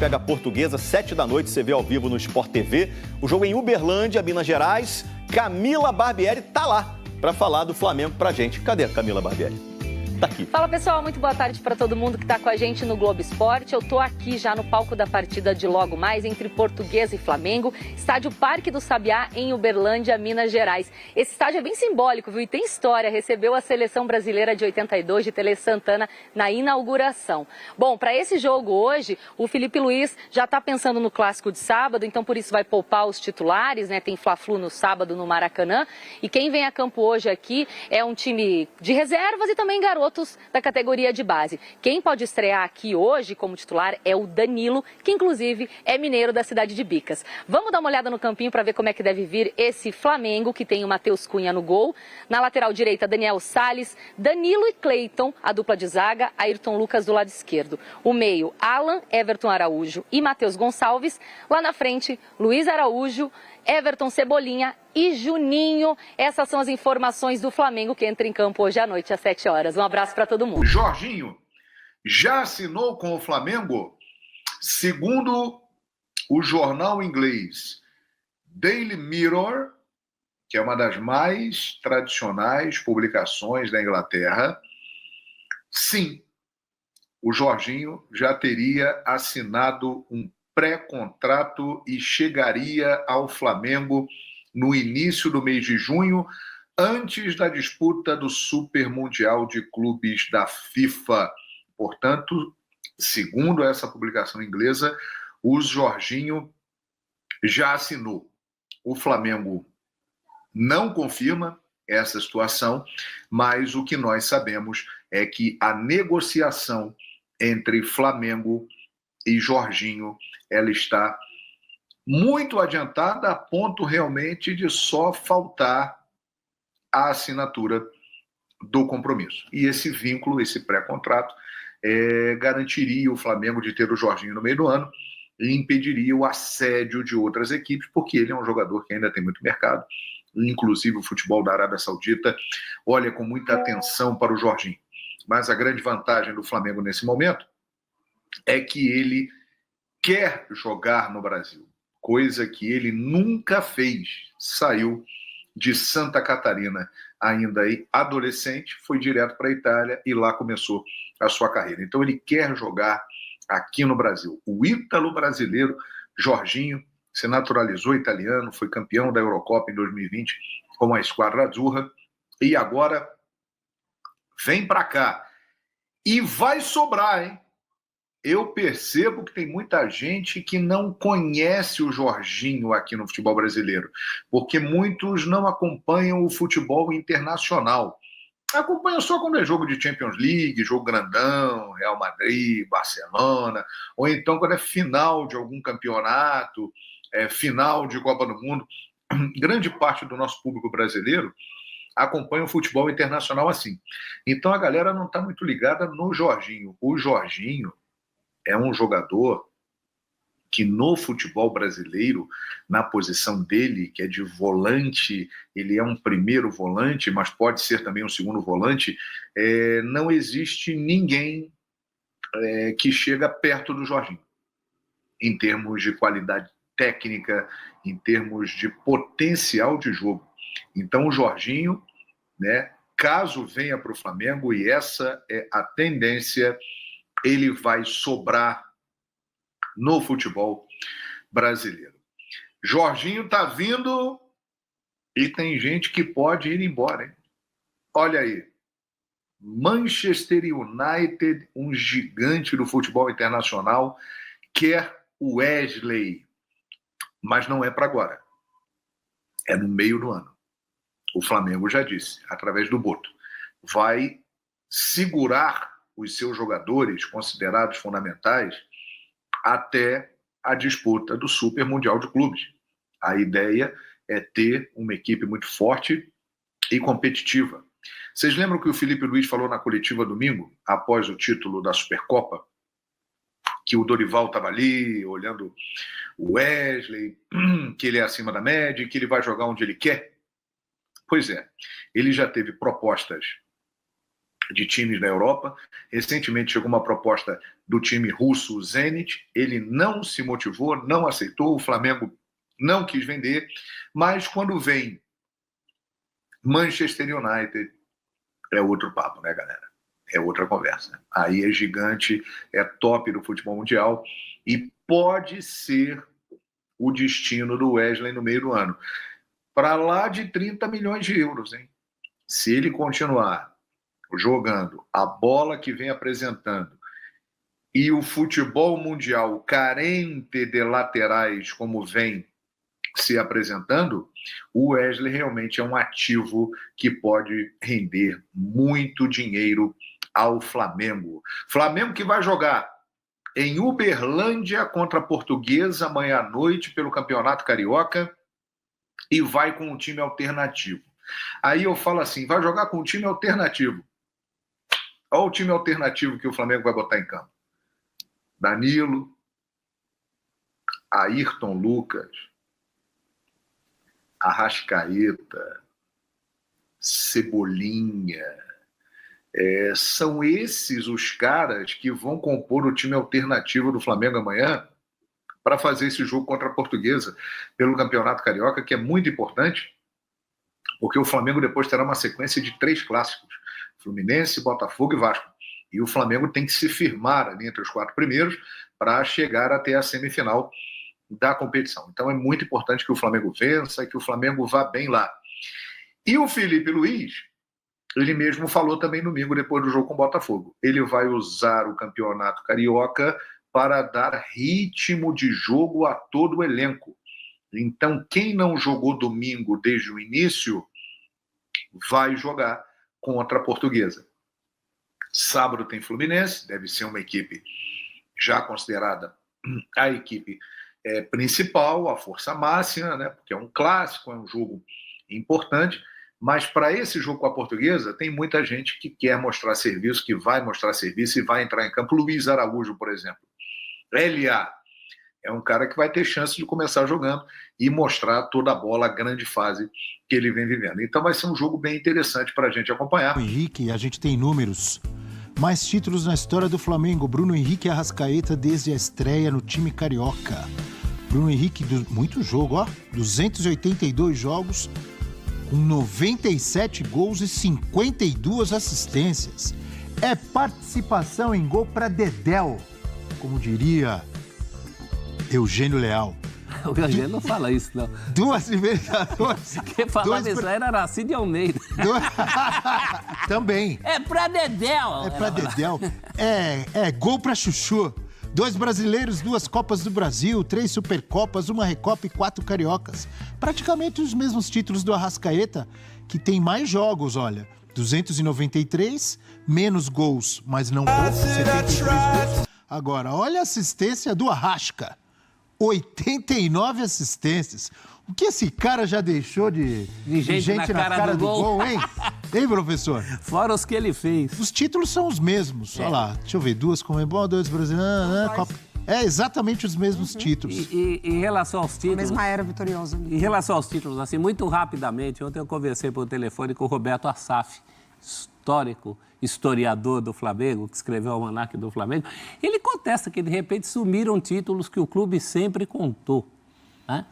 pega a Portuguesa, 7 da noite, você vê ao vivo no Sport TV. O jogo em Uberlândia, Minas Gerais. Camila Barbieri tá lá para falar do Flamengo pra gente. Cadê a Camila Barbieri? Tá aqui. Fala, pessoal, muito boa tarde para todo mundo que está com a gente no Globo Esporte. Eu tô aqui já no palco da partida de logo mais entre Portuguesa e Flamengo, estádio Parque do Sabiá, em Uberlândia, Minas Gerais. Esse estádio é bem simbólico, viu? E tem história. Recebeu a seleção brasileira de 82 de Tele Santana na inauguração. Bom, para esse jogo hoje, o Felipe Luiz já está pensando no clássico de sábado, então por isso vai poupar os titulares, né? Tem Fla-Flu no sábado no Maracanã. E quem vem a campo hoje aqui é um time de reservas e também garotos da categoria de base. Quem pode estrear aqui hoje como titular é o Danilo, que inclusive é mineiro da cidade de Bicas. Vamos dar uma olhada no campinho para ver como é que deve vir esse Flamengo, que tem o Matheus Cunha no gol. Na lateral direita, Daniel Salles, Danilo e Cleiton, a dupla de zaga, Ayrton Lucas do lado esquerdo. O meio, Alan, Everton Araújo e Matheus Gonçalves. Lá na frente, Luiz Araújo, Everton Cebolinha e Juninho. Essas são as informações do Flamengo, que entra em campo hoje à noite, às 7 horas. Um abraço para todo mundo. Jorginho já assinou com o Flamengo? Segundo o jornal inglês Daily Mirror, que é uma das mais tradicionais publicações da Inglaterra, sim, o Jorginho já teria assinado um pré-contrato e chegaria ao Flamengo no início do mês de junho, antes da disputa do Super Mundial de Clubes da FIFA. Portanto, segundo essa publicação inglesa, o Jorginho já assinou. O Flamengo não confirma essa situação, mas o que nós sabemos é que a negociação entre Flamengo e Jorginho, ela está muito adiantada, a ponto realmente de só faltar a assinatura do compromisso. E esse vínculo, esse pré-contrato, garantiria o Flamengo de ter o Jorginho no meio do ano e impediria o assédio de outras equipes, porque ele é um jogador que ainda tem muito mercado, inclusive o futebol da Arábia Saudita olha com muita atenção para o Jorginho. Mas a grande vantagem do Flamengo nesse momento é que ele quer jogar no Brasil, coisa que ele nunca fez. Saiu de Santa Catarina, ainda aí adolescente, foi direto para a Itália e lá começou a sua carreira. Então ele quer jogar aqui no Brasil. O ítalo brasileiro Jorginho se naturalizou italiano, foi campeão da Eurocopa em 2020 com a Squadra Azzurra e agora vem para cá. E vai sobrar, hein? Eu percebo que tem muita gente que não conhece o Jorginho aqui no futebol brasileiro, porque muitos não acompanham o futebol internacional. Acompanham só quando é jogo de Champions League, jogo grandão, Real Madrid, Barcelona, ou então quando é final de algum campeonato, final de Copa do Mundo. Grande parte do nosso público brasileiro acompanha o futebol internacional assim. Então a galera não está muito ligada no Jorginho. O Jorginho é um jogador que no futebol brasileiro, na posição dele, que é de volante, ele é um primeiro volante, mas pode ser também um segundo volante, não existe ninguém que chega perto do Jorginho, em termos de qualidade técnica, em termos de potencial de jogo. Então o Jorginho, né, caso venha para o Flamengo, e essa é a tendência, ele vai sobrar no futebol brasileiro. Jorginho tá vindo e tem gente que pode ir embora, hein? Olha aí, Manchester United, um gigante do futebol internacional, quer o Wesley, mas não é para agora. É no meio do ano. O Flamengo já disse, através do Boto, vai segurar os seus jogadores considerados fundamentais até a disputa do Super Mundial de Clubes. A ideia é ter uma equipe muito forte e competitiva. Vocês lembram que o Felipe Luiz falou na coletiva domingo, após o título da Supercopa, que o Dorival estava ali, olhando o Wesley, que ele é acima da média, que ele vai jogar onde ele quer? Pois é, ele já teve propostas de times na Europa. Recentemente chegou uma proposta do time russo, o Zenit. Ele não se motivou, não aceitou, o Flamengo não quis vender, mas quando vem Manchester United, é outro papo, né, galera? É outra conversa. Aí é gigante, é top do futebol mundial e pode ser o destino do Wesley no meio do ano. Para lá de 30 milhões de euros, hein? Se ele continuar jogando a bola que vem apresentando e o futebol mundial carente de laterais como vem se apresentando, o Wesley realmente é um ativo que pode render muito dinheiro ao Flamengo. Flamengo que vai jogar em Uberlândia contra a Portuguesa amanhã à noite pelo Campeonato Carioca e vai com um time alternativo. Aí eu falo assim, vai jogar com um time alternativo. Olha o time alternativo que o Flamengo vai botar em campo. Danilo, Ayrton Lucas, Arrascaeta, Cebolinha. São esses os caras que vão compor o time alternativo do Flamengo amanhã para fazer esse jogo contra a Portuguesa pelo Campeonato Carioca, que é muito importante, porque o Flamengo depois terá uma sequência de 3 clássicos, Fluminense, Botafogo e Vasco. E o Flamengo tem que se firmar ali entre os 4 primeiros para chegar até a semifinal da competição. Então é muito importante que o Flamengo vença e que o Flamengo vá bem lá. E o Felipe Luiz, ele mesmo falou também domingo, depois do jogo com o Botafogo. Ele vai usar o Campeonato Carioca para dar ritmo de jogo a todo o elenco. Então, quem não jogou domingo desde o início, vai jogar contra a Portuguesa. Sábado tem Fluminense, deve ser uma equipe já considerada a equipe principal, a força máxima, né? Porque é um clássico, é um jogo importante, mas para esse jogo com a Portuguesa, tem muita gente que quer mostrar serviço, que vai mostrar serviço e vai entrar em campo. Luiz Araújo, por exemplo. LA é um cara que vai ter chance de começar jogando e mostrar toda a bola, a grande fase que ele vem vivendo. Então vai ser um jogo bem interessante para a gente acompanhar. Henrique, a gente tem números. Mais títulos na história do Flamengo. Bruno Henrique Arrascaeta desde a estreia no time carioca. Bruno Henrique, muito jogo, ó. 282 jogos, com 97 gols e 52 assistências. É participação em gol para Dedéu, como diria Eugênio Leal. O Eugênio não fala isso, não. 2 Libertadores. Quem falava isso era Aracide Almeida. Também. É pra Dedéu. É pra Dedéu. É gol pra Chuchu. 2 brasileiros, 2 Copas do Brasil, 3 Supercopas, 1 Recopa e 4 Cariocas. Praticamente os mesmos títulos do Arrascaeta, que tem mais jogos, olha. 293, menos gols, mas não gols, 73 gols. Agora, olha a assistência do Arrasca. 89 assistências. O que esse cara já deixou de gente na cara do gol, hein? Hein, professor? Fora os que ele fez. Os títulos são os mesmos. Olha lá, deixa eu ver. 2 Comebol, 2 brasileiros, Copa. É exatamente os mesmos títulos. E em relação aos títulos... A mesma era vitoriosa. Em relação aos títulos, assim, muito rapidamente, ontem eu conversei por telefone com o Roberto Assaf, historiador do Flamengo, que escreveu o Almanaque do Flamengo. Ele contesta que, de repente, sumiram títulos que o clube sempre contou, né?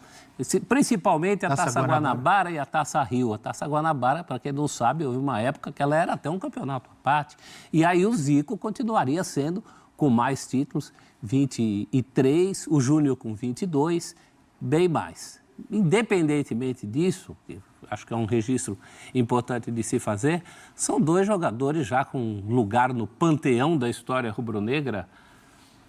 Principalmente a Taça Guanabara e a Taça Rio. A Taça Guanabara, para quem não sabe, houve uma época que ela era até um campeonato à parte. E aí o Zico continuaria sendo com mais títulos, 23, o Júnior com 22, bem mais. Independentemente disso, acho que é um registro importante de se fazer, são 2 jogadores já com lugar no panteão da história rubro-negra.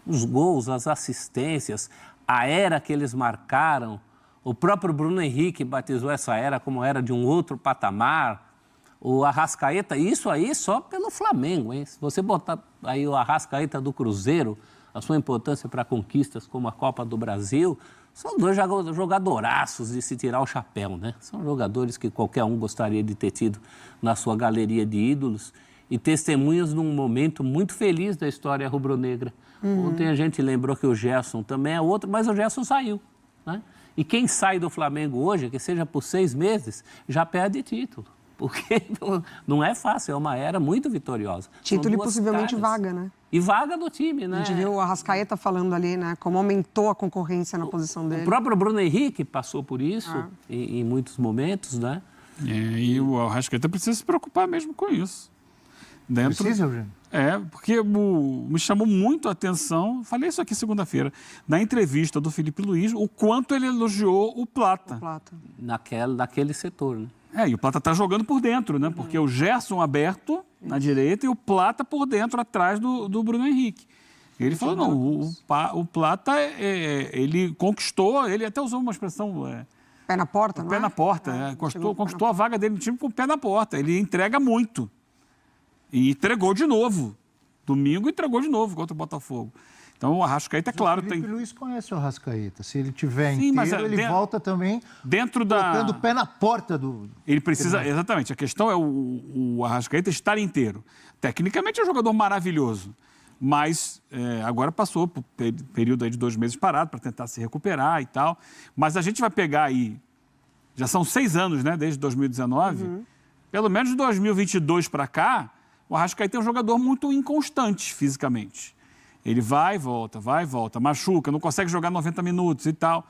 Os gols, as assistências, a era que eles marcaram. O próprio Bruno Henrique batizou essa era como era de um outro patamar. O Arrascaeta, isso aí só pelo Flamengo, hein? Se você botar aí o Arrascaeta do Cruzeiro, a sua importância para conquistas como a Copa do Brasil, são 2 jogadoraços de se tirar o chapéu, né? São jogadores que qualquer um gostaria de ter tido na sua galeria de ídolos e testemunhas num momento muito feliz da história rubro-negra. Ontem a gente lembrou que o Gerson também é outro, mas o Gerson saiu, né? E quem sai do Flamengo hoje, que seja por 6 meses, já perde título. porque não é fácil, é uma era muito vitoriosa. Título e possivelmente vaga, né? E vaga do time, né? A gente viu o Arrascaeta falando ali, né? Como aumentou a concorrência na posição dele. O próprio Bruno Henrique passou por isso em muitos momentos, né? E o Arrascaeta precisa se preocupar mesmo com isso. Precisa, Eugênio? Porque me chamou muito a atenção, falei isso aqui segunda-feira, na entrevista do Felipe Luiz, o quanto ele elogiou o Plata. Naquele setor, né? E o Plata está jogando por dentro, né? Porque o Gerson aberto na direita e o Plata por dentro, atrás do Bruno Henrique. E ele falou, não, o Plata, ele conquistou, ele até usou uma expressão... pé na porta, não é? Pé na porta, conquistou a vaga dele no time com o pé na porta. Ele entrega muito. E entregou de novo. Domingo entregou de novo contra o Botafogo. Então o Arrascaeta, é claro, tem... O Luiz conhece o Arrascaeta. Se ele tiver inteiro, ele volta também colocando o pé na porta do... Ele precisa... Exatamente. A questão é o Arrascaeta estar inteiro. Tecnicamente é um jogador maravilhoso. Mas agora passou por período aí de 2 meses parado para tentar se recuperar e tal. Mas a gente vai pegar aí... Já são 6 anos, né? Desde 2019. Pelo menos de 2022 para cá, o Arrascaeta é um jogador muito inconstante fisicamente. Ele vai e volta, machuca, não consegue jogar 90 minutos e tal.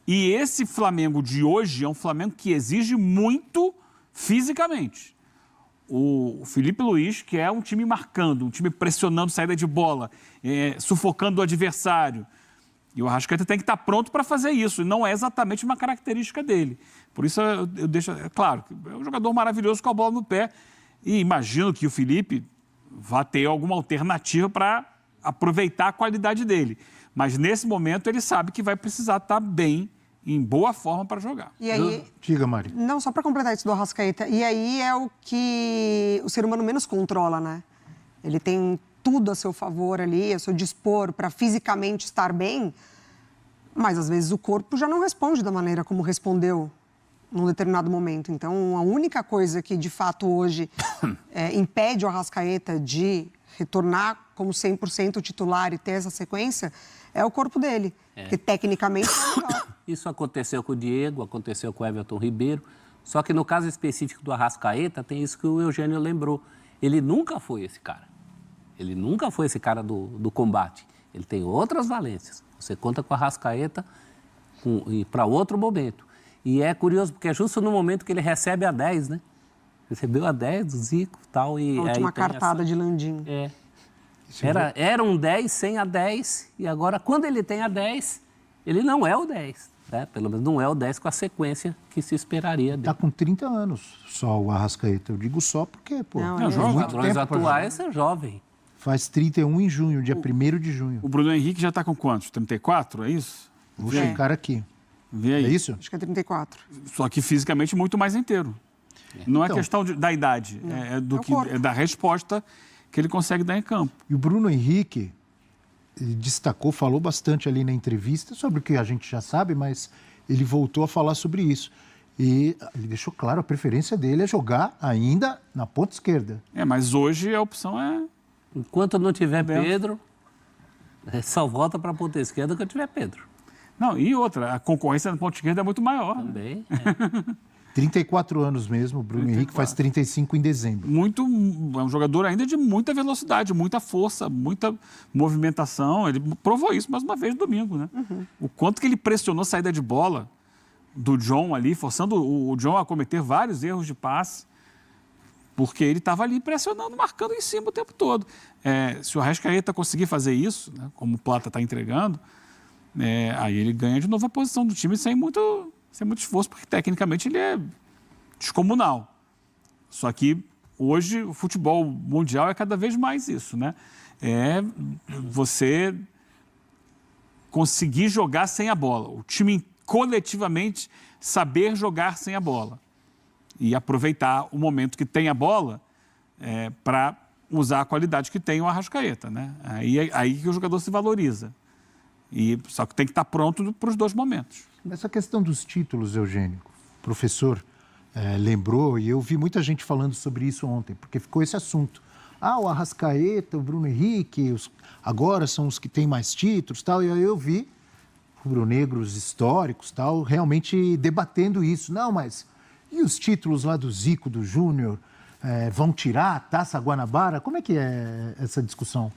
E esse Flamengo de hoje é um Flamengo que exige muito fisicamente. O Felipe Luiz, que é um time marcando, um time pressionando saída de bola, sufocando o adversário. E o Arrascaeta tem que estar pronto para fazer isso, e não é exatamente uma característica dele. Por isso eu deixo... Claro, é um jogador maravilhoso com a bola no pé, e imagino que o Felipe vá ter alguma alternativa para aproveitar a qualidade dele. Mas nesse momento ele sabe que vai precisar estar bem, em boa forma para jogar. E aí... Diga, Mari. Não, só para completar isso do Arrascaeta. E aí é o que o ser humano menos controla, né? Ele tem tudo a seu favor ali, a seu dispor para fisicamente estar bem, mas às vezes o corpo já não responde da maneira como respondeu num determinado momento. Então, a única coisa que, de fato, hoje impede o Arrascaeta de retornar como 100% titular e ter essa sequência é o corpo dele, que tecnicamente é melhor. Isso aconteceu com o Diego, aconteceu com o Everton Ribeiro, só que no caso específico do Arrascaeta, tem isso que o Eugênio lembrou. Ele nunca foi esse cara. Ele nunca foi esse cara do combate. Ele tem outras valências. Você conta com o Arrascaeta para outro momento. E é curioso, porque é justo no momento que ele recebe a 10, né? Recebeu a 10 do Zico e tal. E a última cartada de Landim. Era um 10 sem a 10, e agora, quando ele tem a 10, ele não é o 10. Né? Pelo menos não é o 10 com a sequência que se esperaria dele. Está com 30 anos só o Arrascaeta. Eu digo só porque, pô... Os jogadores atuais é jovem. Faz 31 em junho, dia 1º de junho. O Bruno Henrique já está com quantos? 34, é isso? Vou checar aqui. Vê aí. É isso? Acho que é 34. Só que fisicamente muito mais inteiro. Não é questão da idade, é da resposta que ele consegue dar em campo. E o Bruno Henrique destacou, falou bastante ali na entrevista sobre o que a gente já sabe, mas ele voltou a falar sobre isso. E ele deixou claro, a preferência dele é jogar ainda na ponta esquerda. Mas hoje a opção é... Enquanto não tiver Pedro, só volta para a ponta esquerda quando tiver Pedro. Não, e outra, a concorrência na ponta esquerda é muito maior. Também. 34 anos mesmo, o Bruno Henrique faz 35 em dezembro. É um jogador ainda de muita velocidade, muita força, muita movimentação. Ele provou isso mais uma vez no domingo, né? O quanto que ele pressionou a saída de bola do John ali, forçando o John a cometer vários erros de passe, porque ele estava ali pressionando, marcando em cima o tempo todo. Se o Arrascaeta conseguir fazer isso, né, como o Plata está entregando, aí ele ganha de novo a posição do time sem muito esforço, porque tecnicamente ele é descomunal. Só que hoje o futebol mundial é cada vez mais isso, né? Você conseguir jogar sem a bola. O time coletivamente saber jogar sem a bola. E aproveitar o momento que tem a bola para usar a qualidade que tem o Arrascaeta, né? Aí que o jogador se valoriza. Só que tem que estar pronto para os dois momentos. Essa questão dos títulos, Eugênio, o professor lembrou, e eu vi muita gente falando sobre isso ontem, porque ficou esse assunto. O Arrascaeta, o Bruno Henrique, agora são os que têm mais títulos, tal, e aí eu vi rubro-negros históricos, tal, realmente debatendo isso. Não, mas E os títulos lá do Zico, do Júnior, vão tirar a Taça Guanabara? Como é que é essa discussão?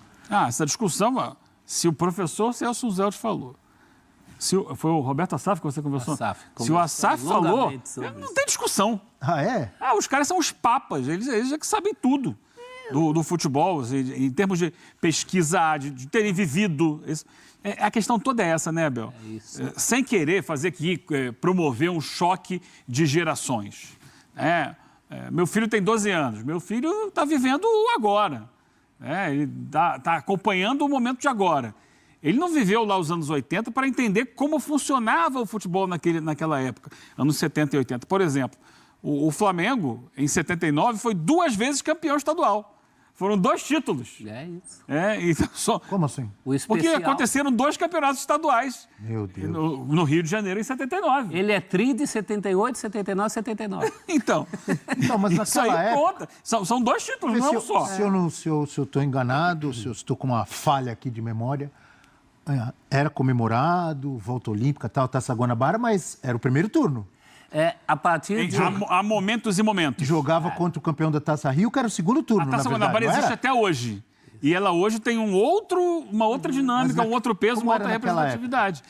Essa discussão, se o professor Celso Zelt falou, foi o Roberto Assaf que você conversou? Se o Assaf falou, não tem discussão. Ah, é? Os caras são os papas, eles é que sabem tudo do futebol, assim, em termos de pesquisa, de terem vivido. A questão toda é essa, né, Abel? Sem querer promover um choque de gerações. Meu filho tem 12 anos, meu filho está vivendo agora. Ele está acompanhando o momento de agora. Ele não viveu lá os anos 80 para entender como funcionava o futebol naquela época, anos 70 e 80. Por exemplo, o Flamengo, em 79, foi 2 vezes campeão estadual. Foram 2 títulos. Isso. Como assim? Porque aconteceram 2 campeonatos estaduais. Meu Deus. No Rio de Janeiro, em 79. Ele é 30 em 78, 79 e 79. Então, mas isso aí conta. São 2 títulos, não é um só. Se eu estou enganado, se eu estou com uma falha aqui de memória, era comemorado, volta olímpica, Taça Guanabara, mas era o primeiro turno. A partir de... Há momentos e momentos. Jogava contra o campeão da Taça Rio, que era o segundo turno, na verdade. A Taça Guanabara existe até hoje. E ela hoje tem uma outra dinâmica, um outro peso, uma outra representatividade.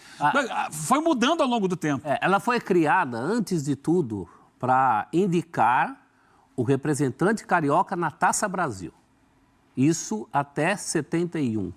Foi mudando ao longo do tempo. Ela foi criada, antes de tudo, para indicar o representante carioca na Taça Brasil. Isso até 71.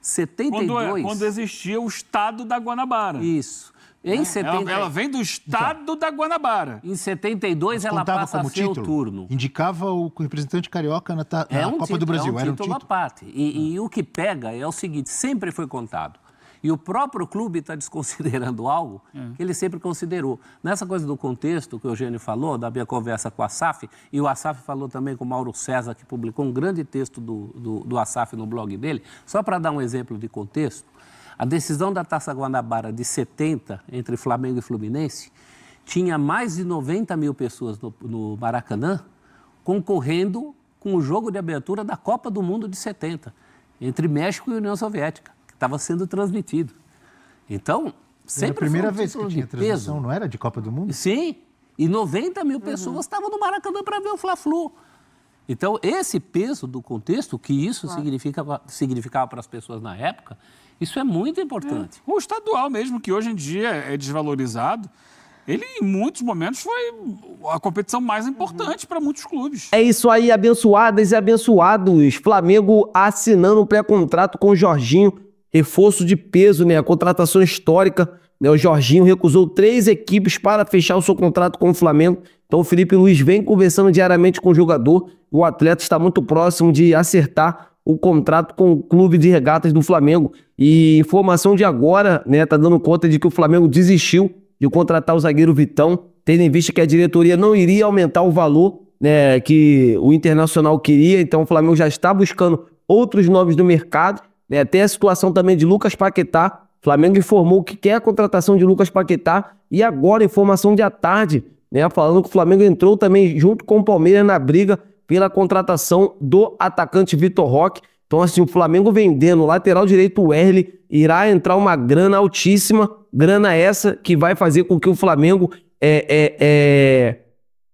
72... Quando existia o estado da Guanabara. Isso. Em 70... ela vem do estado da Guanabara. Em 72, ela passa a ser o turno. Indicava o representante carioca na Copa do Brasil. Era um título à parte. E o que pega é o seguinte, sempre foi contado. E o próprio clube está desconsiderando algo que ele sempre considerou. Nessa coisa do contexto que o Eugênio falou, da minha conversa com o Assaf, e o Assaf falou também com o Mauro César, que publicou um grande texto do Assaf no blog dele, só para dar um exemplo de contexto, a decisão da Taça Guanabara de 70, entre Flamengo e Fluminense, tinha mais de 90 mil pessoas no Maracanã concorrendo com o jogo de abertura da Copa do Mundo de 70, entre México e União Soviética, que estava sendo transmitido. Então, sempre era a primeira vez que tinha transmissão, não era de Copa do Mundo? Sim, e 90 mil pessoas estavam no Maracanã para ver o Fla-Flu. Então, esse peso do contexto, que isso significava para as pessoas na época, isso é muito importante. O estadual mesmo, que hoje em dia é desvalorizado, ele em muitos momentos foi a competição mais importante para muitos clubes. É isso aí, abençoadas e abençoados. Flamengo assinando um pré-contrato com o Jorginho, reforço de peso, né? A contratação histórica. O Jorginho recusou 3 equipes para fechar o seu contrato com o Flamengo. Então o Felipe Luiz vem conversando diariamente com o jogador. O atleta está muito próximo de acertar o contrato com o clube de regatas do Flamengo. E informação de agora, né, tá dando conta de que o Flamengo desistiu de contratar o zagueiro Vitão, tendo em vista que a diretoria não iria aumentar o valor, né, que o Internacional queria. Então o Flamengo já está buscando outros nomes no mercado, né? Tem a situação também de Lucas Paquetá. O Flamengo informou que quer a contratação de Lucas Paquetá. E agora, informação de à tarde, né, falando que o Flamengo entrou também junto com o Palmeiras na briga pela contratação do atacante Vitor Roque. Então, assim, o Flamengo vendendo o lateral direito, o Wesley, irá entrar uma grana altíssima, grana essa que vai fazer com que o Flamengo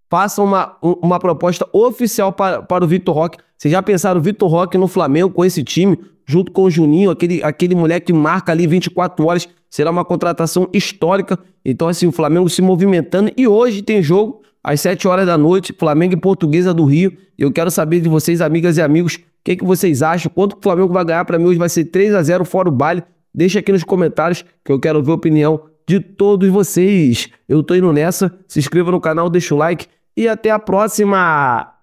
faça uma proposta oficial para o Vitor Roque. Vocês já pensaram o Vitor Roque no Flamengo com esse time, junto com o Juninho, aquele moleque que marca ali 24 horas, será uma contratação histórica. Então, assim, o Flamengo se movimentando. E hoje tem jogo às 7 horas da noite, Flamengo e Portuguesa do Rio. Eu quero saber de vocês, amigas e amigos, o que vocês acham? Quanto que o Flamengo vai ganhar? Para mim hoje vai ser 3-0 fora o baile. Deixa aqui nos comentários que eu quero ver a opinião de todos vocês. Eu tô indo nessa. Se inscreva no canal, deixa o like e até a próxima!